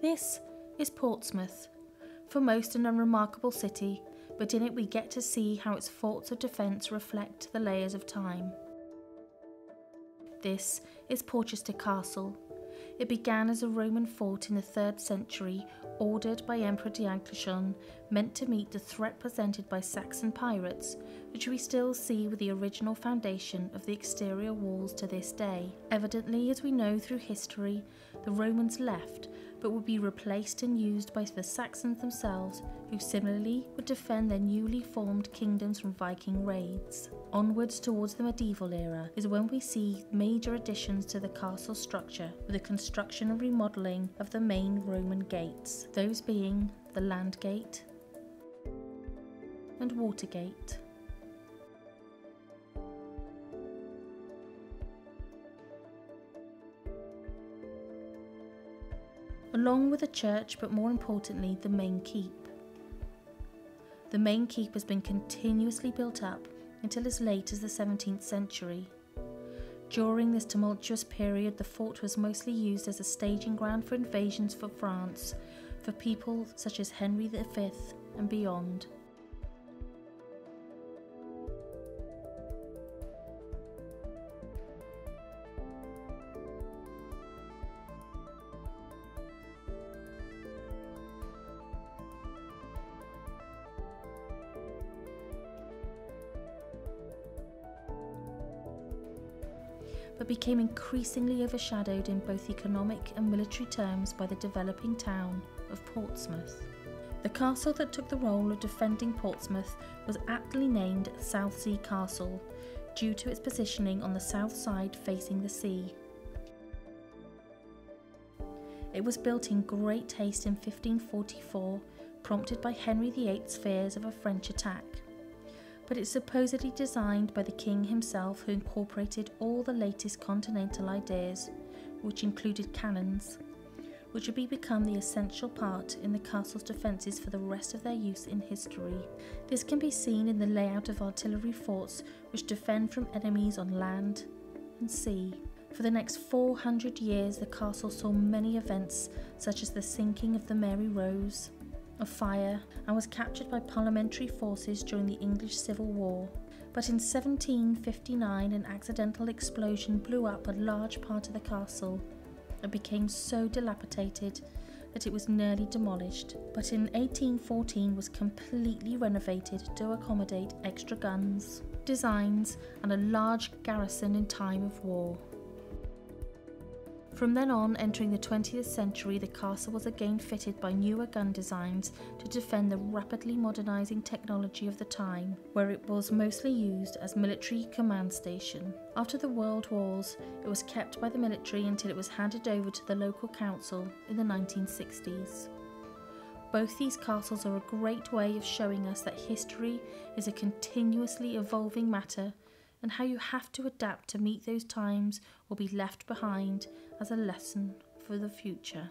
This is Portsmouth, for most an unremarkable city, but in it we get to see how its forts of defence reflect the layers of time. This is Porchester Castle. It began as a Roman fort in the 3rd century, ordered by Emperor Diocletian, meant to meet the threat presented by Saxon pirates, which we still see with the original foundation of the exterior walls to this day. Evidently, as we know through history, the Romans left, but would be replaced and used by the Saxons themselves, who similarly would defend their newly formed kingdoms from Viking raids. Onwards towards the medieval era is when we see major additions to the castle structure, with the construction and remodelling of the main Roman gates, those being the Land Gate and Water Gate. Along with the church, but more importantly, the main keep. The main keep has been continuously built up until as late as the 17th century. During this tumultuous period, the fort was mostly used as a staging ground for invasions for France, for people such as Henry V and beyond. But became increasingly overshadowed in both economic and military terms by the developing town of Portsmouth. The castle that took the role of defending Portsmouth was aptly named Southsea Castle, due to its positioning on the south side facing the sea. It was built in great haste in 1544, prompted by Henry VIII's fears of a French attack. But it's supposedly designed by the king himself, who incorporated all the latest continental ideas, which included cannons, which would become the essential part in the castle's defences for the rest of their use in history. This can be seen in the layout of artillery forts which defend from enemies on land and sea. For the next 400 years the castle saw many events, such as the sinking of the Mary Rose, a fire, and was captured by parliamentary forces during the English Civil War. But in 1759 an accidental explosion blew up a large part of the castle and became so dilapidated that it was nearly demolished, but in 1814 was completely renovated to accommodate extra guns, designs and a large garrison in time of war. From then on, entering the 20th century, the castle was again fitted by newer gun designs to defend the rapidly modernising technology of the time, where it was mostly used as military command station. After the World Wars, it was kept by the military until it was handed over to the local council in the 1960s. Both these castles are a great way of showing us that history is a continuously evolving matter, and how you have to adapt to meet those times or be left behind as a lesson for the future.